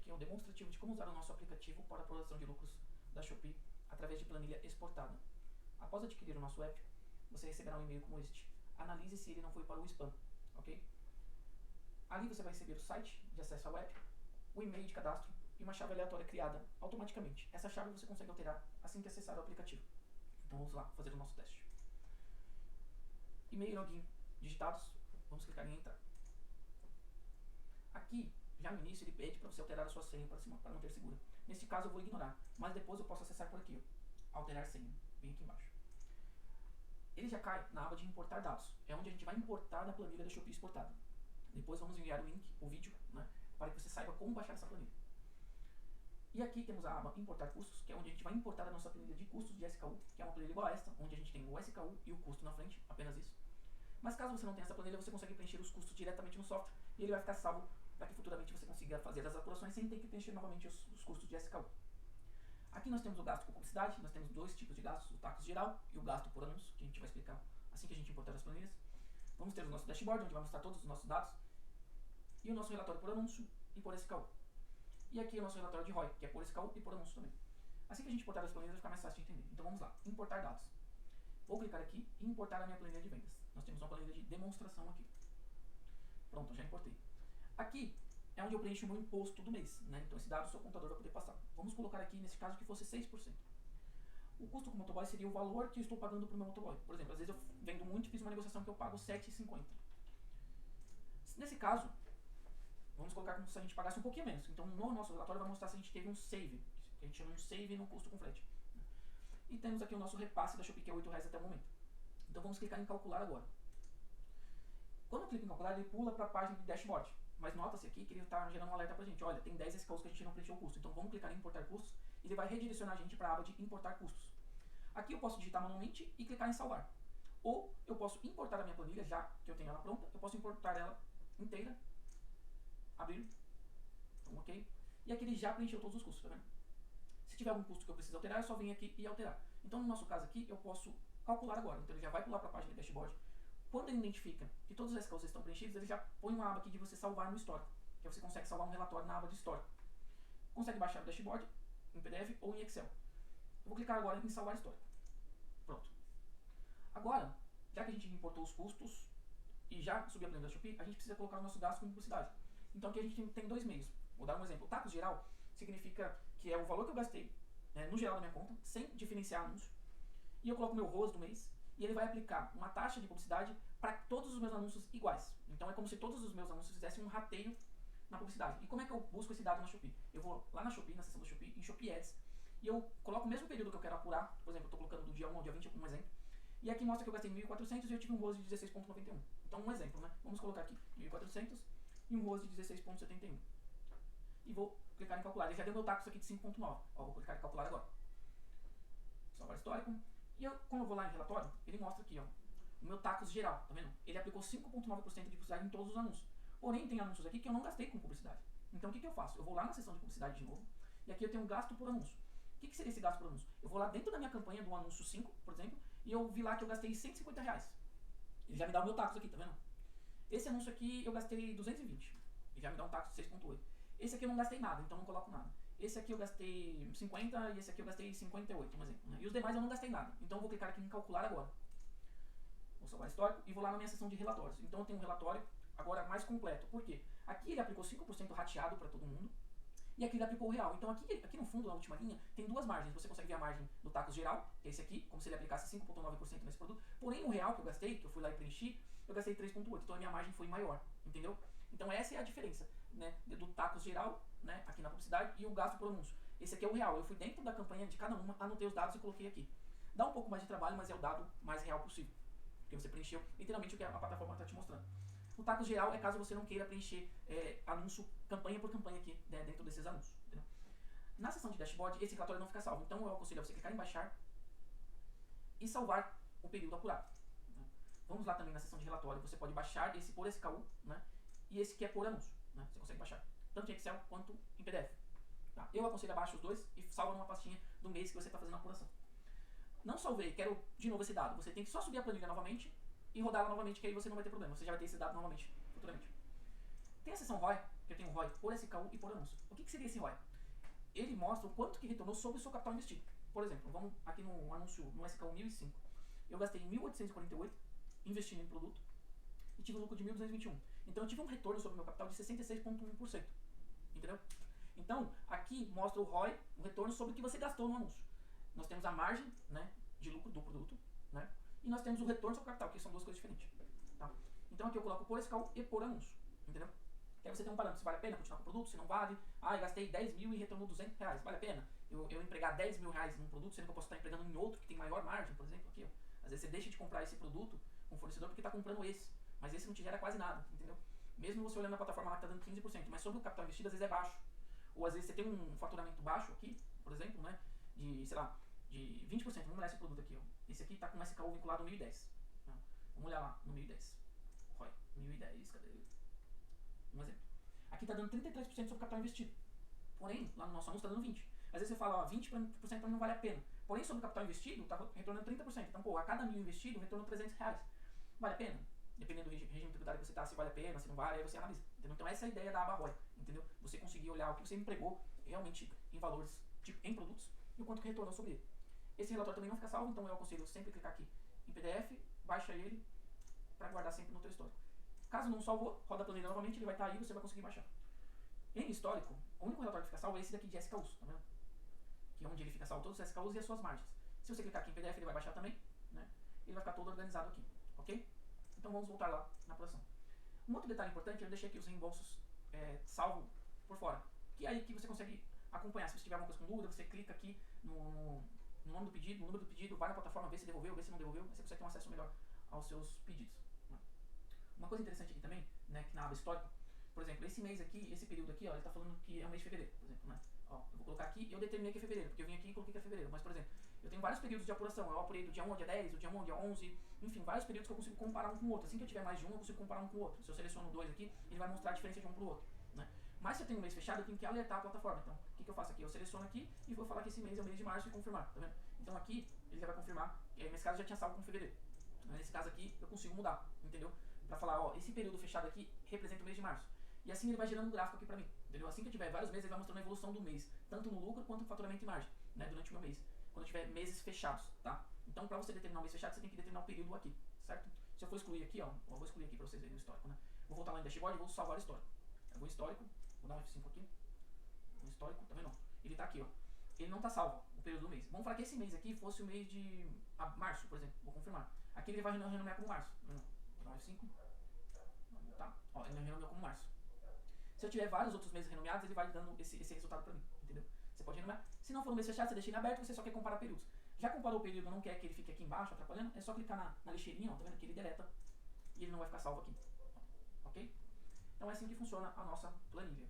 aqui é um demonstrativo de como usar o nosso aplicativo para a apuração de lucros da Shopee através de planilha exportada. Após adquirir o nosso app, você receberá um e-mail como este. Analise se ele não foi para o spam, ok? Ali você vai receber o site de acesso ao app, o e-mail de cadastro e uma chave aleatória criada automaticamente. Essa chave você consegue alterar assim que acessar o aplicativo. Então vamos lá fazer o nosso teste. E-mail e login digitados, vamos clicar em entrar. Aqui, já no início, ele pede para você alterar a sua senha para manter segura. Neste caso eu vou ignorar, mas depois eu posso acessar por aqui, ó, alterar senha, bem aqui embaixo. Ele já cai na aba de importar dados, é onde a gente vai importar na planilha da Shopee exportada. Depois vamos enviar o link, o vídeo, né, para que você saiba como baixar essa planilha. E aqui temos a aba importar custos, que é onde a gente vai importar a nossa planilha de custos de SKU, que é uma planilha igual a esta, onde a gente tem o SKU e o custo na frente, apenas isso. Mas caso você não tenha essa planilha, você consegue preencher os custos diretamente no software e ele vai ficar salvo para que futuramente você consiga fazer as apurações sem ter que preencher novamente os custos de SKU. Aqui nós temos o gasto com publicidade, nós temos dois tipos de gastos, o taxa geral e o gasto por anúncio, que a gente vai explicar assim que a gente importar as planilhas. Vamos ter o nosso dashboard, onde vai mostrar todos os nossos dados, e o nosso relatório por anúncio e por SKU. E aqui o nosso relatório de ROI, que é por SKU e por anúncio também. Assim que a gente importar as planilhas vai ficar mais fácil de entender. Então vamos lá, importar dados. Vou clicar aqui e importar a minha planilha de vendas. Nós temos uma planilha de demonstração aqui. Pronto, já importei. Aqui é onde eu preencho o meu imposto do mês, né? Então esse dado o seu contador vai poder passar. Vamos colocar aqui, nesse caso, que fosse 6%. O custo com o motoboy seria o valor que eu estou pagando para o meu motoboy. Por exemplo, às vezes eu vendo muito e fiz uma negociação que eu pago R$ 7,50. Nesse caso, vamos colocar como se a gente pagasse um pouquinho menos. Então no nosso relatório vai mostrar se a gente teve um save, que a gente chama de um save no custo com frete. E temos aqui o nosso repasse da Shopee, que é R$ 8 até o momento. Então vamos clicar em calcular agora. Quando eu clico em calcular, ele pula para a página de dashboard. Mas nota-se aqui que ele está gerando um alerta para a gente. Olha, tem 10 SKUs que a gente não preencheu o custo. Então vamos clicar em importar custos e ele vai redirecionar a gente para a aba de importar custos. Aqui eu posso digitar manualmente e clicar em salvar. Ou eu posso importar a minha planilha, já que eu tenho ela pronta. Eu posso importar ela inteira, abrir, então, ok. E aqui ele já preencheu todos os custos, tá vendo? Se tiver algum custo que eu preciso alterar, eu só venho aqui e alterar. Então no nosso caso aqui, eu posso calcular agora. Então ele já vai pular para a página de dashboard. Quando ele identifica que todos os SKUs estão preenchidos, ele já põe uma aba aqui de você salvar no histórico, que você consegue salvar um relatório na aba de histórico. Consegue baixar o dashboard em PDF ou em Excel. Eu vou clicar agora em salvar histórico. Pronto. Agora, já que a gente importou os custos e já subiu a planilha da Shopee, a gente precisa colocar o nosso gasto com publicidade. Então aqui a gente tem dois meios. Vou dar um exemplo. O taxa geral significa que é o valor que eu gastei, né, no geral da minha conta, sem diferenciar anúncio. E eu coloco o meu ROAS do mês. E ele vai aplicar uma taxa de publicidade para todos os meus anúncios iguais. Então é como se todos os meus anúncios fizessem um rateio na publicidade. E como é que eu busco esse dado na Shopee? Eu vou lá na Shopee, na seção da Shopee, em Shopee Ads, e eu coloco o mesmo período que eu quero apurar. Por exemplo, eu estou colocando do dia 1 ao dia 20, um exemplo. E aqui mostra que eu gastei 1.400 e eu tive um ROAS de 16,91. Então um exemplo, né? Vamos colocar aqui 1.400 e um ROAS de 16,71. E vou clicar em calcular. Ele já deu meu taxa aqui de 5,9. Vou clicar em calcular agora. Salvar histórico. E quando eu vou lá em relatório, ele mostra aqui, ó, o meu tacos geral, tá vendo? Ele aplicou 5,9% de publicidade em todos os anúncios. Porém, tem anúncios aqui que eu não gastei com publicidade. Então, o que eu faço? Eu vou lá na seção de publicidade de novo, e aqui eu tenho gasto por anúncio. O que seria esse gasto por anúncio? Eu vou lá dentro da minha campanha do anúncio 5, por exemplo, e eu vi lá que eu gastei R$150. Ele já me dá o meu tacos aqui, tá vendo? Esse anúncio aqui eu gastei 220. Ele já me dá um tacos de 6,8. Esse aqui eu não gastei nada, então não coloco nada. Esse aqui eu gastei 50 e esse aqui eu gastei 58, um exemplo, né? E os demais eu não gastei nada. Então eu vou clicar aqui em calcular agora. Vou salvar histórico e vou lá na minha seção de relatórios. Então eu tenho um relatório agora mais completo. Por quê? Aqui ele aplicou 5% rateado para todo mundo. E aqui ele aplicou o real. Então aqui no fundo, na última linha, tem duas margens. Você consegue ver a margem do tacos geral, que é esse aqui, como se ele aplicasse 5,9% nesse produto. Porém, o real que eu gastei, que eu fui lá e preenchi, eu gastei 3,8%. Então a minha margem foi maior, entendeu? Então essa é a diferença, né, do tacos geral, né, aqui na publicidade, e o gasto por anúncio. Esse aqui é o real. Eu fui dentro da campanha de cada uma, anotei os dados e coloquei aqui. Dá um pouco mais de trabalho, mas é o dado mais real possível. Porque você preencheu literalmente o que a plataforma está te mostrando. O tacos geral é caso você não queira preencher anúncio campanha por campanha aqui, né, dentro desses anúncios. Entendeu? Na seção de dashboard, esse relatório não fica salvo. Então eu aconselho a você clicar em baixar e salvar o período apurado. Né? Vamos lá também na seção de relatório. Você pode baixar esse por SKU, né, e esse que é por anúncio. Né? Você consegue baixar tanto em Excel quanto em PDF. Tá? Eu aconselho a baixar os dois e salva numa pastinha do mês que você está fazendo a apuração. Não salvei, quero de novo esse dado. Você tem que só subir a planilha novamente e rodar ela novamente, que aí você não vai ter problema. Você já vai ter esse dado novamente, futuramente. Tem a seção ROI, que eu tenho ROI por SKU e por anúncio. O que seria esse ROI? Ele mostra o quanto que retornou sobre o seu capital investido. Por exemplo, vamos aqui no anúncio, no SKU 1005. Eu gastei 1.848 investindo em produto e tive um lucro de 1.221. Então eu tive um retorno sobre o meu capital de 66,1%. Entendeu? Então, aqui mostra o ROI, o retorno sobre o que você gastou no anúncio. Nós temos a margem, né, de lucro do produto, né, e nós temos o retorno sobre o capital, que são duas coisas diferentes. Tá? Então aqui eu coloco por SKU e por anúncio. Entendeu? Que aí você tem um parâmetro, se vale a pena continuar com o produto, se não vale. Ah, eu gastei 10 mil e retornou 200 reais. Vale a pena eu empregar 10 mil reais num produto, sendo que eu posso estar empregando em outro que tem maior margem, por exemplo, aqui, ó. Às vezes você deixa de comprar esse produto com o fornecedor porque está comprando esse, mas esse não te gera quase nada, entendeu? Mesmo você olhando na plataforma lá que está dando 15%, mas sobre o capital investido às vezes é baixo. Ou às vezes você tem um faturamento baixo aqui, por exemplo, né, de, sei lá, de 20%. Vamos olhar esse produto aqui, ó. Esse aqui está com um SKU vinculado no 1010. Né? Vamos olhar lá no 1010. ROI, 1010, cadê ele? Um exemplo. Aqui está dando 33% sobre o capital investido. Porém, lá no nosso anúncio está dando 20%. Às vezes você fala, ó, 20% para mim não vale a pena. Porém, sobre o capital investido, está retornando 30%. Então, pô, a cada 1.000 investido, retornou 300 reais. Vale a pena? Dependendo do regime tributário que você está, se vale a pena, se não vale, aí você analisa. Entendeu? Então, essa é a ideia da aba ROI. Entendeu? Você conseguir olhar o que você empregou realmente em valores, tipo, em produtos, e o quanto que retornou sobre ele. Esse relatório também não fica salvo, então eu aconselho sempre clicar aqui em PDF, baixa ele, para guardar sempre no teu histórico. Caso não salvou, roda a planilha novamente, ele vai estar aí e você vai conseguir baixar. Em histórico, o único relatório que fica salvo é esse daqui de SKUs, tá vendo? Que é onde ele fica salvo todos os SKUs e as suas margens. Se você clicar aqui em PDF, ele vai baixar também, né? Ele vai ficar todo organizado aqui, ok? Então vamos voltar lá na produção. Um outro detalhe importante, eu deixei aqui os reembolsos salvo por fora. Que é aí que você consegue acompanhar. Se você tiver alguma coisa com dúvida, você clica aqui no nome do pedido, no número do pedido, vai na plataforma, vê se devolveu, vê se não devolveu, aí você consegue ter um acesso melhor aos seus pedidos. Né? Uma coisa interessante aqui também, né, que na aba histórico, por exemplo, esse mês aqui, esse período aqui, ó, ele está falando que é o mês de fevereiro, por exemplo, né? Ó, eu vou colocar aqui, eu determinei que é fevereiro, porque eu vim aqui e coloquei que é fevereiro, mas, por exemplo, eu tenho vários períodos de apuração, eu apurei do dia 1 ao dia 10, do dia 1 ao dia 11, enfim, vários períodos que eu consigo comparar um com o outro. Assim que eu tiver mais de um, eu consigo comparar um com o outro. Se eu seleciono dois aqui, ele vai mostrar a diferença de um para o outro, né? Mas se eu tenho um mês fechado, eu tenho que alertar a plataforma. Então, o que eu faço aqui? Eu seleciono aqui e vou falar que esse mês é o mês de março e confirmar, tá vendo? Então aqui, ele já vai confirmar, nesse caso já tinha salvo com fevereiro. Nesse caso aqui, eu consigo mudar, entendeu? Pra falar, ó, esse período fechado aqui representa o mês de março. E assim ele vai gerando um gráfico aqui pra mim, entendeu? Assim que eu tiver vários meses, ele vai mostrando a evolução do mês, tanto no lucro quanto no faturamento e margem, né, durante o meu mês, quando eu tiver meses fechados, tá? Então, pra você determinar o mês fechado, você tem que determinar o período aqui, certo? Se eu for excluir aqui, ó, eu vou excluir aqui pra vocês verem o histórico, né? Vou voltar lá em dashboard e vou salvar o histórico. Eu vou em histórico, vou dar um F5 aqui, no histórico, tá vendo? Ele tá aqui, ó. Ele não tá salvo, o período do mês. Vamos falar que esse mês aqui fosse o mês de março, por exemplo, vou confirmar. Aqui ele vai renomear como março, tá vendo? Vou dar um F5, tá? Ó, ele renomeou como março. Se eu tiver vários outros meses renomeados, ele vai dando esse resultado pra mim, entendeu? Você pode renomear. Se não for no mês fechado, você deixa ele aberto, você só quer comparar períodos. Já comparou o período e não quer que ele fique aqui embaixo atrapalhando, é só clicar na lixeirinha, ó, tá vendo? Que ele deleta e ele não vai ficar salvo aqui, ok? Então é assim que funciona a nossa planilha.